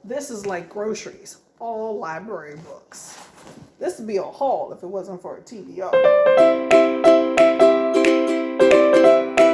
This is like groceries, all library books. This would be a haul if it wasn't for a TBR.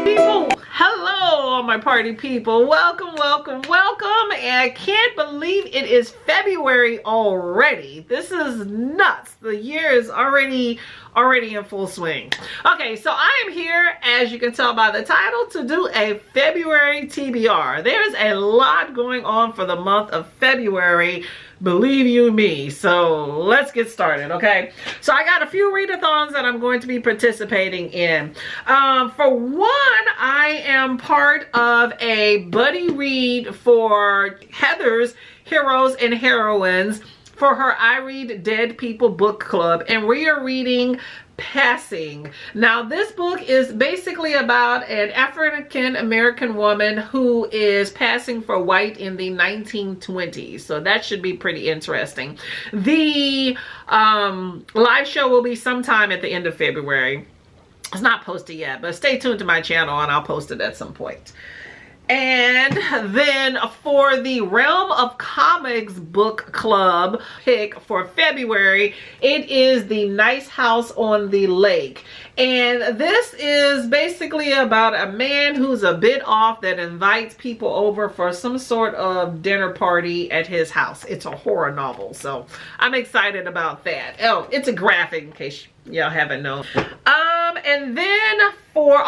People, hello all my party people. Welcome, welcome, welcome. And I can't believe it is February already. This is nuts. The year is already in full swing. Okay, so I am here, as you can tell by the title, to do a February TBR. There's a lot going on for the month of February, believe you me. So let's get started, okay? So I got a few readathons that I'm going to be participating in. For one, I am part of a buddy read for Heather's Heroes and Heroines for her I Read Dead People book club, and we are reading Passing. Now this book is basically about an African American woman who is passing for white in the 1920s, so that should be pretty interesting. The live show will be sometime at the end of February. It's not posted yet, but stay tuned to my channel and I'll post it at some point. And then for the Realm of Comics book club pick for February, it is the Nice House on the Lake. And this is basically about a man who's a bit off that invites people over for some sort of dinner party at his house. It's a horror novel, so I'm excited about that. Oh, it's a graphic in case y'all haven't known. And then for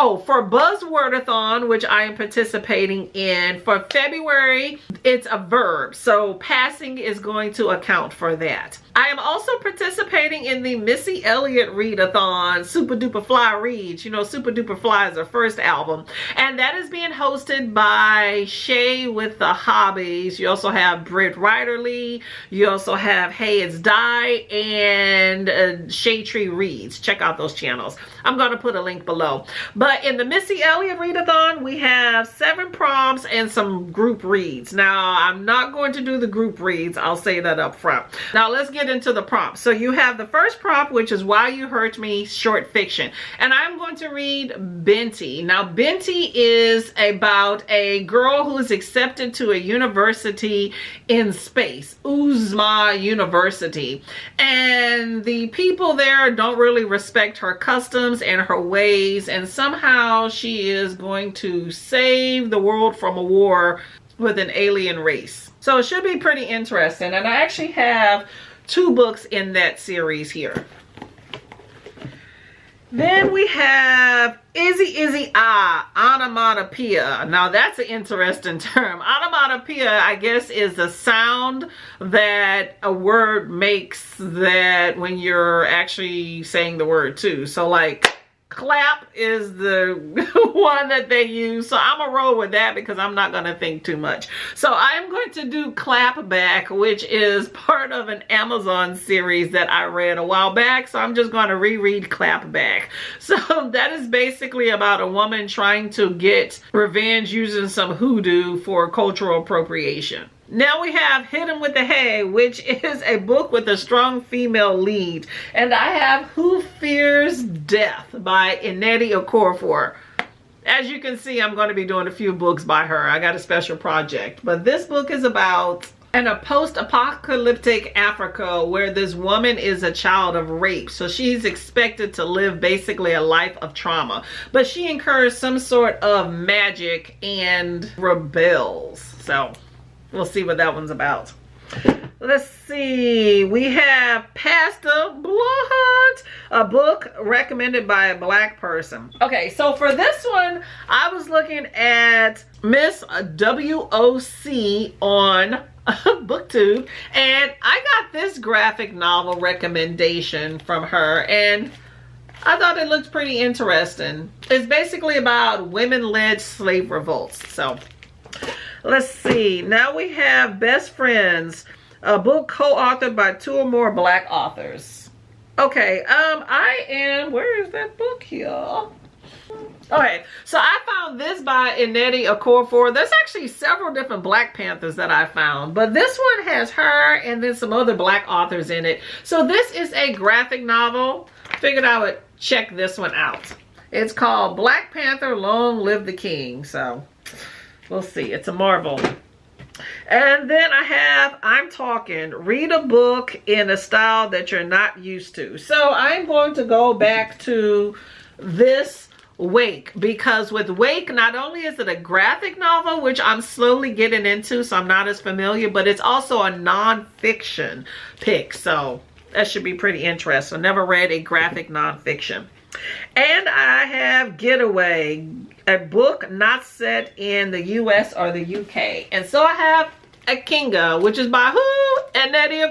Buzzwordathon, which I am participating in for February, it's a verb, so passing is going to account for that. I am also participating in the Missy Elliott readathon, Super Duper Fly Reads. You know, Super Duper Fly is her first album, and that is being hosted by Shay with the Hobbies. You also have Britt Ryderly, you also have Hey It's Die, and Shay Tree Reads. Check out those channels. I'm going to put a link below. But in the Missy Elliott readathon, we have 7 prompts and some group reads. Now, I'm not going to do the group reads. I'll say that up front. Now, let's get into the prompts. So you have the first prompt, which is Why You Hurt Me, short fiction. And I'm going to read Binti. Now, Binti is about a girl who is accepted to a university in space, Uzma University. And the people there don't really respect her customs and her ways, and somehow she is going to save the world from a war with an alien race. So it should be pretty interesting, and I actually have 2 books in that series here. Then we have Izzy onomatopoeia. Now that's an interesting term. Onomatopoeia, I guess, is the sound that a word makes that when you're actually saying the word too. So like clap is the one that they use, so I'm gonna roll with that because I'm not gonna think too much. So I'm going to do Clap Back, which is part of an Amazon series that I read a while back, so I'm just going to reread Clap Back. So that is basically about a woman trying to get revenge using some hoodoo for cultural appropriation. Now we have Hit 'Em With the Hay, which is a book with a strong female lead. And I have Who Fears Death by Nanny. As you can see, I'm going to be doing a few books by her. I got a special project. But this book is about in a post-apocalyptic Africa where this woman is a child of rape. So she's expected to live basically a life of trauma. But she incurs some sort of magic and rebels. So we'll see what that one's about. Let's see. We have Pastor Blood, a book recommended by a Black person. Okay, so for this one, I was looking at MsWOC on Booktube, and I got this graphic novel recommendation from her, and I thought it looked pretty interesting. It's basically about women-led slave revolts. So let's see. Now we have Best Friends, a book co-authored by 2 or more Black authors. Okay, where is that book here? Okay, so I found this by Nanny. There's actually several different Black Panthers that I found, but this one has her and then some other Black authors in it. So this is a graphic novel. Figured I would check this one out. It's called Black Panther, Long Live the King. So we'll see. It's a Marvel. And then I have talking read a book in a style that you're not used to. So I'm going to go back to this Wake, because with Wake, not only is it a graphic novel, which I'm slowly getting into, so I'm not as familiar, but it's also a nonfiction pick. So that should be pretty interesting. I never read a graphic nonfiction. And I have Getaway, a book not set in the US or the UK. And so I have Akinga, which is by who? Nanny.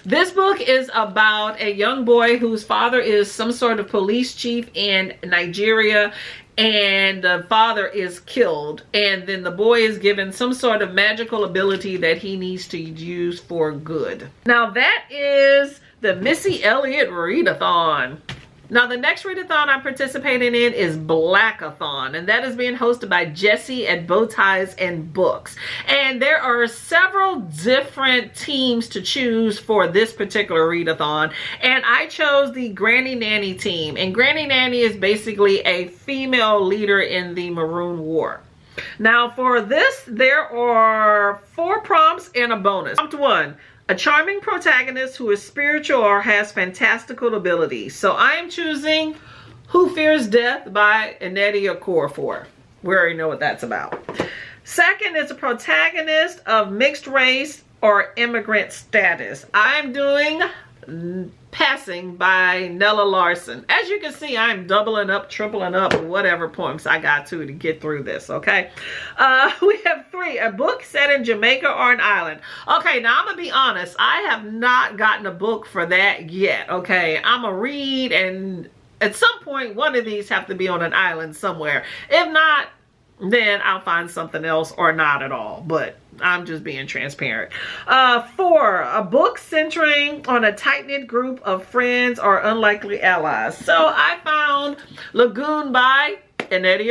This book is about a young boy whose father is some sort of police chief in Nigeria, and the father is killed, and then the boy is given some sort of magical ability that he needs to use for good. Now that is the Missy Elliott Readathon. Now the next readathon I'm participating in is Blackathon, and that is being hosted by Jesse at Bowties and Books. And there are several different teams to choose for this particular readathon, and I chose the Granny Nanny team. And Granny Nanny is basically a female leader in the Maroon War. Now for this, there are 4 prompts and a bonus. Prompt 1. A charming protagonist who is spiritual or has fantastical abilities. So I am choosing Who Fears Death by Nanny. We already know what that's about. Second is a protagonist of mixed race or immigrant status. I'm doing Passing by Nella Larson. As you can see, I'm doubling up, tripling up, whatever points I got to get through this, okay? We have 3. A book set in Jamaica or an island. Okay, now I'm going to be honest. I have not gotten a book for that yet, okay? I'm going to read, and at some point, one of these have to be on an island somewhere. If not, then I'll find something else, or not at all. But I'm just being transparent. 4, a book centering on a tight-knit group of friends or unlikely allies. So I found Lagoon by Nanny,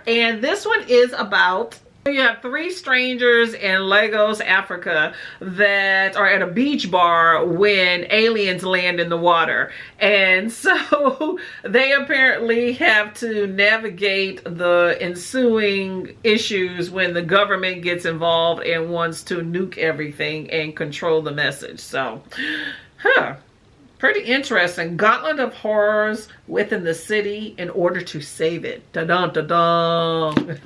and this one is about, you have 3 strangers in Lagos, Africa that are at a beach bar when aliens land in the water. And so they apparently have to navigate the ensuing issues when the government gets involved and wants to nuke everything and control the message. So, pretty interesting. Gauntlet of horrors within the city in order to save it. Da-dun, da-dun.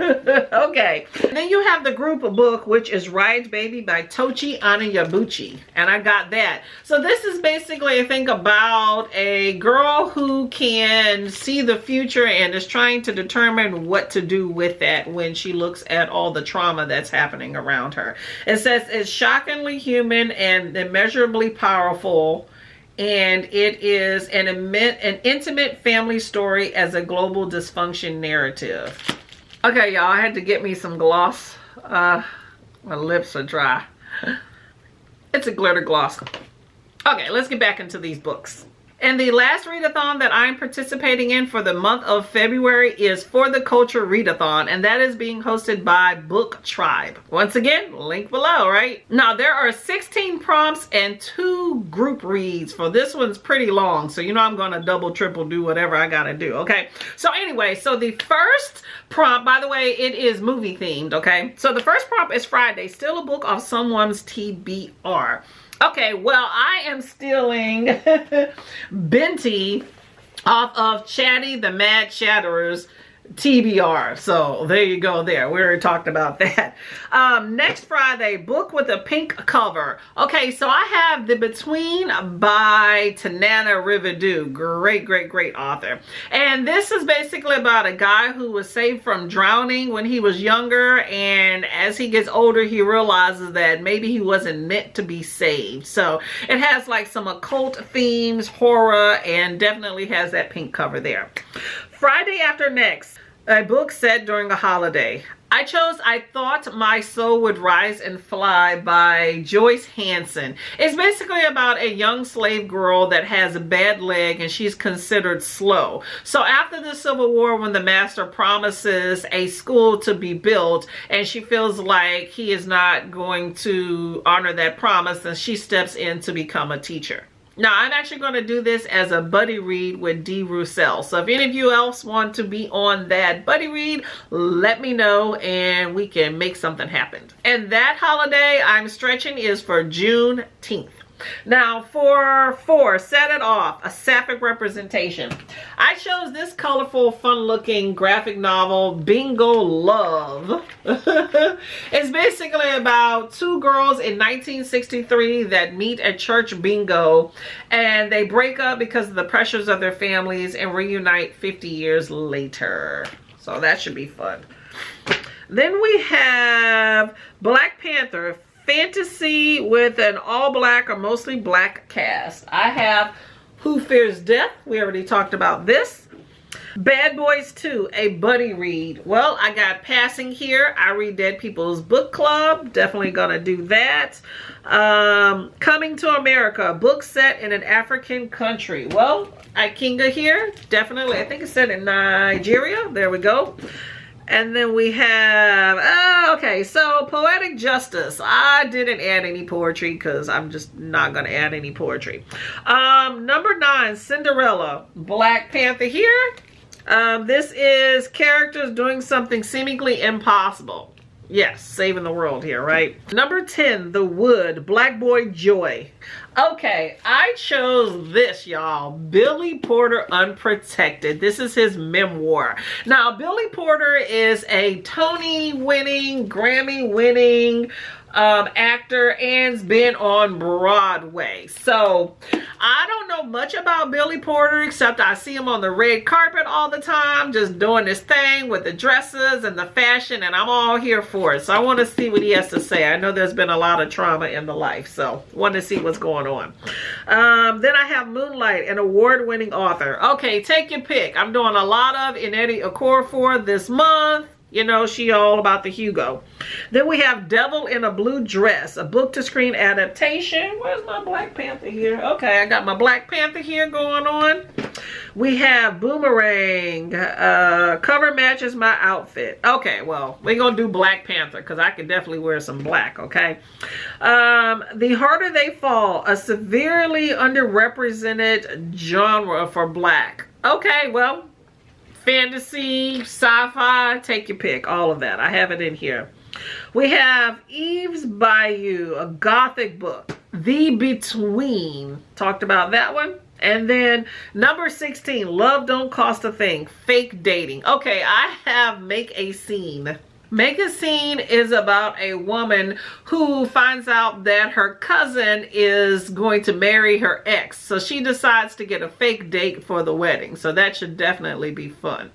Okay. And then you have the group of book, which is Ride Baby by Tochi Anayabuchi. And I got that. So this is basically, I think, about a girl who can see the future and is trying to determine what to do with that when she looks at all the trauma that's happening around her. It says it's shockingly human and immeasurably powerful. And it is an intimate family story as a global dysfunction narrative. Okay, y'all, I had to get me some gloss. My lips are dry. It's a glitter gloss. Okay, let's get back into these books. And the last readathon that I'm participating in for the month of February is for the Culture Readathon, and that is being hosted by Book Tribe. Once again, link below, right? Now, there are 16 prompts and 2 group reads. For this one's pretty long, so you know I'm going to double, triple, do whatever I got to do, okay? So anyway, so the first prompt, by the way, it is movie themed, okay? So the first prompt is Friday, still a book off someone's TBR. Okay, well, I am stealing Binti off of Chatty the Mad Chatterer's TBR. So there you go there. We already talked about that. Next Friday, book with a pink cover. Okay, so I have The Between by Tanana Riverdew. Great, great, great author. And this is basically about a guy who was saved from drowning when he was younger. And as he gets older, he realizes that maybe he wasn't meant to be saved. So it has like some occult themes, horror, and definitely has that pink cover there. Friday after next, a book set during a holiday. I chose I Thought My Soul Would Rise and Fly by Joyce Hanson. It's basically about a young slave girl that has a bad leg and she's considered slow. So after the Civil War, when the master promises a school to be built and she feels like he is not going to honor that promise, then she steps in to become a teacher. Now, I'm actually going to do this as a buddy read with Dee Roussel. So if any of you else want to be on that buddy read, let me know and we can make something happen. And that holiday I'm stretching is for Juneteenth. Now for Set It Off, a sapphic representation, I chose this colorful, fun-looking graphic novel, Bingo Love. It's basically about two girls in 1963 that meet at church bingo, and they break up because of the pressures of their families and reunite 50 years later. So that should be fun. Then we have Black Panther, fantasy with an all-black or mostly black cast. I have Who Fears Death. We already talked about this. Bad Boys 2, a buddy read. Well, I got Passing here. I read Dead People's Book Club. Definitely gonna do that. Coming to America, book set in an African country. Well, Ikenga here. Definitely. I think it's set in Nigeria. There we go. And then we have, okay, so Poetic Justice. I didn't add any poetry because I'm just not going to add any poetry. Number 9, Cinderella. Black Panther here. This is characters doing something seemingly impossible. Yes, saving the world here, right? Number 10, The Wood, Black Boy Joy. Okay, I chose this, y'all. Billy Porter Unprotected. This is his memoir. Now, Billy Porter is a Tony-winning, Grammy-winning actor and's been on Broadway. So I don't know much about Billy Porter except I see him on the red carpet all the time just doing this thing with the dresses and the fashion, and I'm all here for it. So I want to see what he has to say. I know there's been a lot of trauma in the life, so want to see what's going on. Then I have Moonlight, an award-winning author. Okay, take your pick. I'm doing a lot of Inedi Okorafor this month. You know, she all about the Hugo. Then we have Devil in a Blue Dress, a book-to-screen adaptation. Where's my Black Panther here? Okay, I got my Black Panther here going on. We have Boomerang. Cover matches my outfit. Okay, well, we're going to do Black Panther because I can definitely wear some black, okay? The Harder They Fall, a severely underrepresented genre for black. Okay, well, fantasy, sci-fi, take your pick, all of that. I have it in here. We have Eve's Bayou, a gothic book. The Between, talked about that one. And then number 16, Love Don't Cost a Thing, fake dating. Okay, I have Make a Scene. Make a Scene is about a woman who finds out that her cousin is going to marry her ex. So she decides to get a fake date for the wedding. So that should definitely be fun.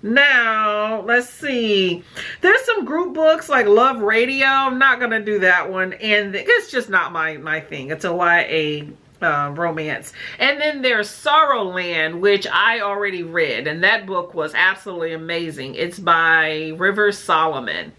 Now, let's see. There's some group books like Love Radio. I'm not going to do that one. And it's just not my thing. It's a YA romance. And then there's Sorrowland, which I already read, and that book was absolutely amazing. It's by Rivers Solomon.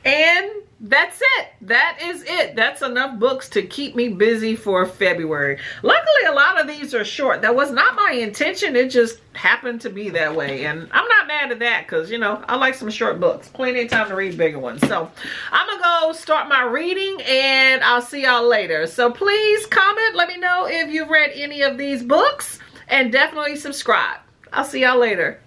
And that's it. That is it. That's enough books to keep me busy for February. Luckily, a lot of these are short. That was not my intention. It just happened to be that way. And I'm not mad at that because, you know, I like some short books. Plenty of time to read bigger ones. So I'm going to go start my reading and I'll see y'all later. So please comment. Let me know if you've read any of these books and definitely subscribe. I'll see y'all later.